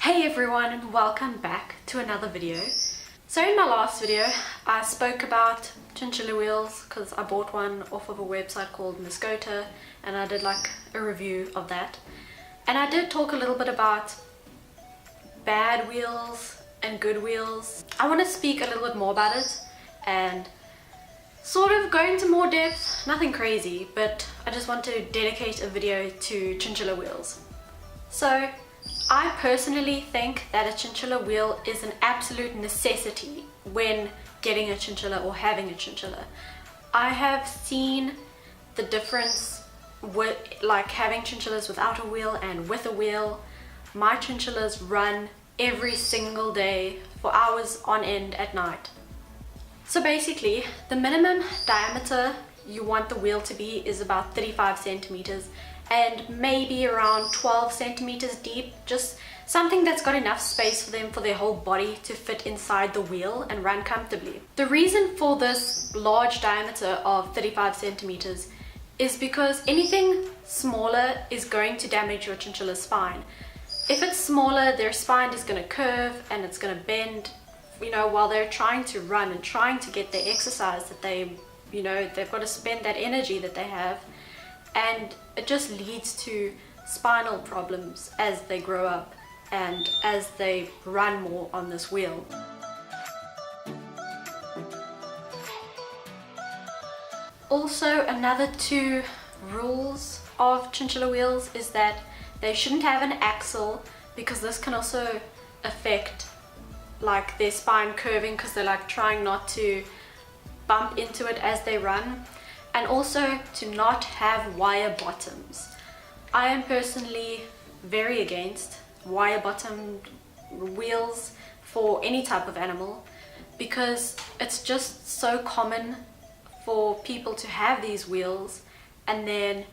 Hey everyone, and welcome back to another video. So in my last video I spoke about Chinchilla Wheels because I bought one off of a website called Muscota and I did like a review of that, and I did talk a little bit about bad wheels and good wheels. I want to speak a little bit more about it and sort of go into more depth, nothing crazy, but I just want to dedicate a video to Chinchilla Wheels. So I personally think that a chinchilla wheel is an absolute necessity when getting a chinchilla or having a chinchilla. I have seen the difference with like having chinchillas without a wheel and with a wheel. My chinchillas run every single day for hours on end at night. So basically the minimum diameter you want the wheel to be is about 35 centimeters and maybe around 12 centimeters deep, just something that's got enough space for them for their whole body to fit inside the wheel and run comfortably. The reason for this large diameter of 35 centimeters is because anything smaller is going to damage your chinchilla's spine. If it's smaller, their spine is going to curve and it's going to bend, while they're trying to run and trying to get their exercise that they've got to spend that energy that they have, and it just leads to spinal problems as they grow up and as they run more on this wheel. Also, another two rules of chinchilla wheels is that they shouldn't have an axle, because this can also affect like their spine curving because they're like trying not to bump into it as they run. And also to not have wire bottoms. I am personally very against wire bottomed wheels for any type of animal, because it's just so common for people to have these wheels and then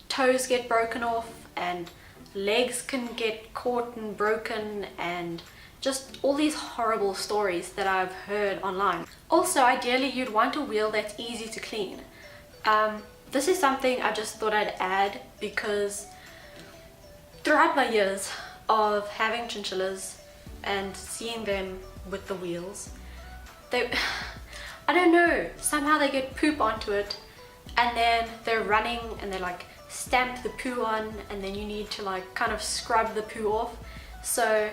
toes get broken off and legs can get caught and broken, and just all these horrible stories that I've heard online. Also, ideally you'd want a wheel that's easy to clean. This is something I just thought I'd add because throughout my years of having chinchillas and seeing them with the wheels, I don't know, somehow they get poop onto it and then they're running and they like stamp the poo on, and then you need to like kind of scrub the poo off. So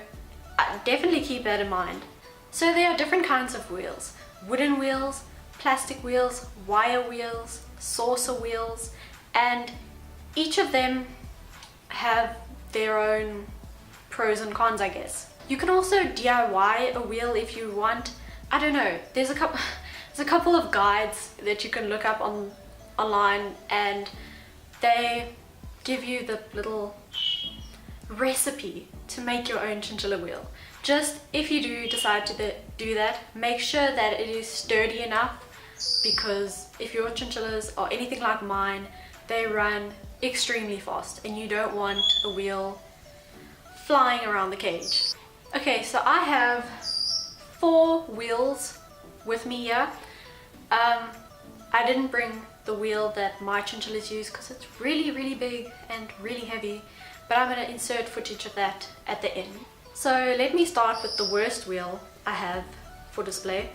I definitely keep that in mind. So there are different kinds of wheels: wooden wheels, plastic wheels, wire wheels, saucer wheels, and each of them have their own pros and cons, I guess. You can also DIY a wheel if you want. I don't know, there's a couple of guides that you can look up online, and they give you the little recipe to make your own chinchilla wheel. Just if you do decide to do that, make sure that it is sturdy enough, because if your chinchillas are anything like mine, they run extremely fast and you don't want a wheel flying around the cage. Okay, so I have 4 wheels with me here. I didn't bring the wheel that my chinchillas use because it's really big and really heavy, but I'm going to insert footage of that at the end. So let me start with the worst wheel I have for display.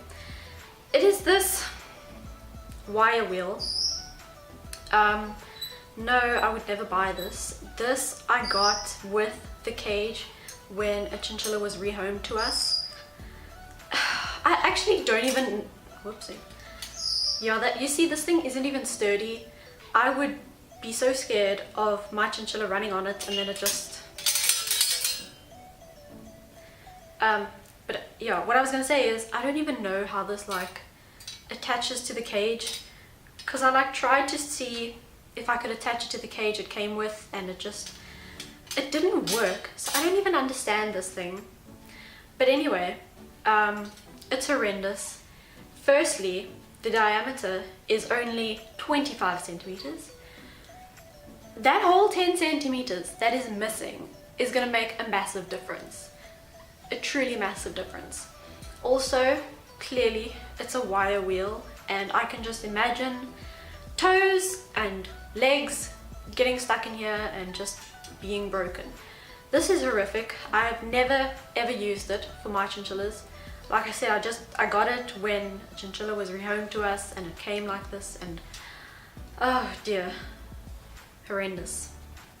It is this wire wheel. No, I would never buy this. This I got with the cage when a chinchilla was rehomed to us. I actually don't even, whoopsie. Yeah, that you see, this thing isn't even sturdy. I would be so scared of my chinchilla running on it and then it just but yeah, what I was gonna say is I don't even know how this like attaches to the cage, because I like tried to see if I could attach it to the cage it came with, and it didn't work. So I don't even understand this thing. But anyway, it's horrendous. Firstly, the diameter is only 25 centimeters. That whole 10 centimeters that is missing is gonna make a massive difference. A truly massive difference. Also, clearly it's a wire wheel, and I can just imagine toes and legs getting stuck in here and just being broken. This is horrific. I've never ever used it for my chinchillas. Like I said, I got it when a chinchilla was rehomed to us and it came like this, and oh dear, horrendous.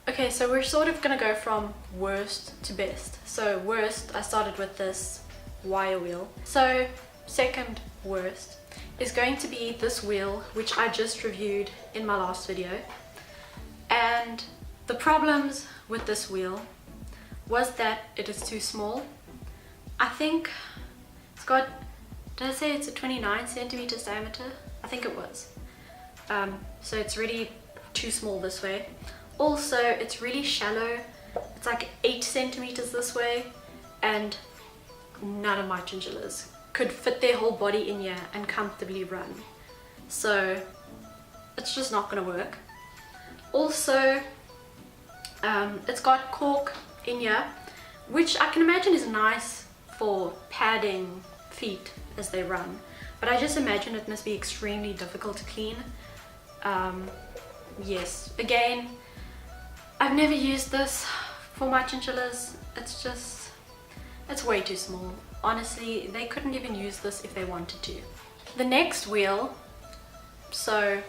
Okay, so we're sort of gonna go from worst to best. So worst, I started with this wire wheel. So second worst is going to be this wheel, which I just reviewed in my last video. And the problems with this wheel was that it is too small. I think it's got, did I say it's a 29 centimeters diameter? I think it was. So it's really too small this way. Also, it's really shallow. It's like 8 centimeters this way, and none of my chinchillas could fit their whole body in here and comfortably run. So it's just not gonna work. Also, it's got cork in here, which I can imagine is nice for padding feet as they run, but I just imagine it must be extremely difficult to clean. Yes, again, I've never used this for my chinchillas. It's way too small. Honestly, they couldn't even use this if they wanted to. The next wheel, so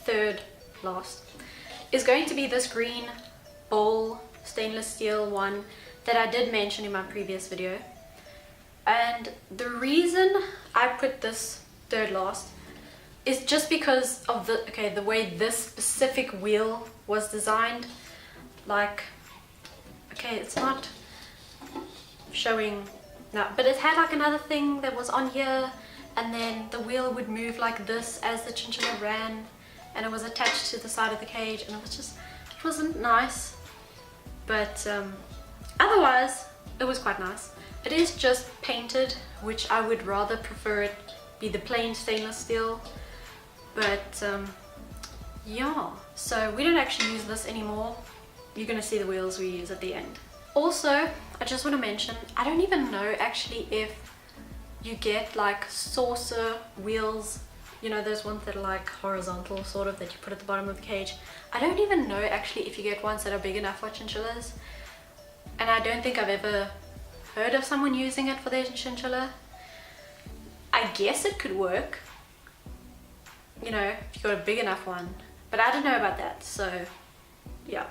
third last, is going to be this green bowl stainless steel one that I did mention in my previous video. And the reason I put this third last is just because of the way this specific wheel was designed. Like, okay, it's not showing now, but it had like another thing that was on here, and then the wheel would move like this as the chinchilla ran, and it was attached to the side of the cage, and it wasn't nice. But otherwise it was quite nice. It is just painted, which I would rather prefer it be the plain stainless steel. But yeah, so we don't actually use this anymore. You're gonna see the wheels we use at the end. Also, I just want to mention, I don't even know actually if you get like saucer wheels, you know, those ones that are like horizontal sort of, that you put at the bottom of the cage. I don't even know actually if you get ones that are big enough for chinchillas, and I don't think I've ever heard of someone using it for their chinchilla. I guess it could work, you know, if you got a big enough one, but I don't know about that. So yeah,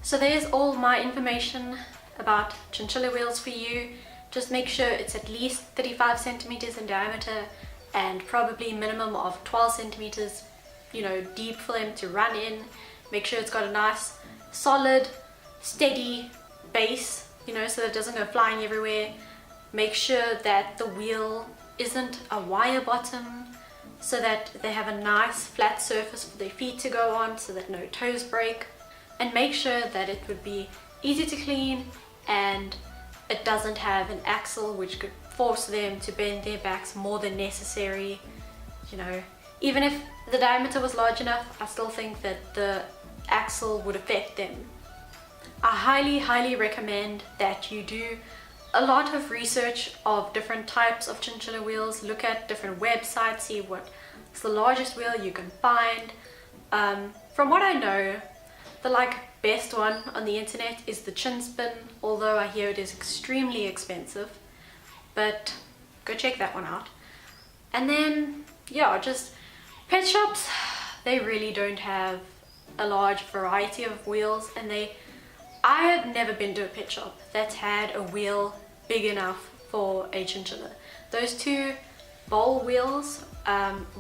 so there's all my information about chinchilla wheels for you. Just make sure it's at least 35 centimeters in diameter and probably minimum of 12 centimeters, you know, deep for them to run in. Make sure it's got a nice solid steady base, you know, so that it doesn't go flying everywhere. Make sure that the wheel isn't a wire bottom, so that they have a nice flat surface for their feet to go on, so that no toes break. And make sure that it would be easy to clean, and it doesn't have an axle which could force them to bend their backs more than necessary. You know, even if the diameter was large enough, I still think that the axle would affect them. I highly recommend that you do a lot of research of different types of chinchilla wheels. Look at different websites, see what's the largest wheel you can find. From what I know, the best one on the internet is the chin spin, although I hear it is extremely expensive, but go check that one out. And then yeah, just pet shops, they really don't have a large variety of wheels, and I have never been to a pet shop that's had a wheel big enough for a chinchilla. Those two bowl wheels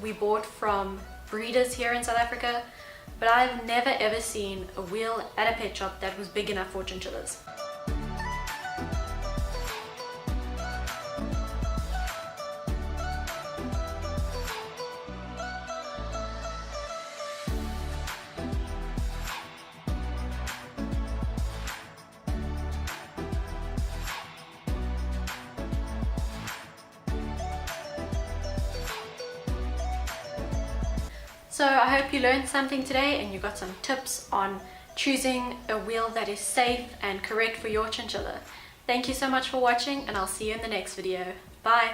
we bought from breeders here in South Africa, but I've never ever seen a wheel at a pet shop that was big enough for chinchillas. So I hope you learned something today and you got some tips on choosing a wheel that is safe and correct for your chinchilla. Thank you so much for watching, and I'll see you in the next video. Bye!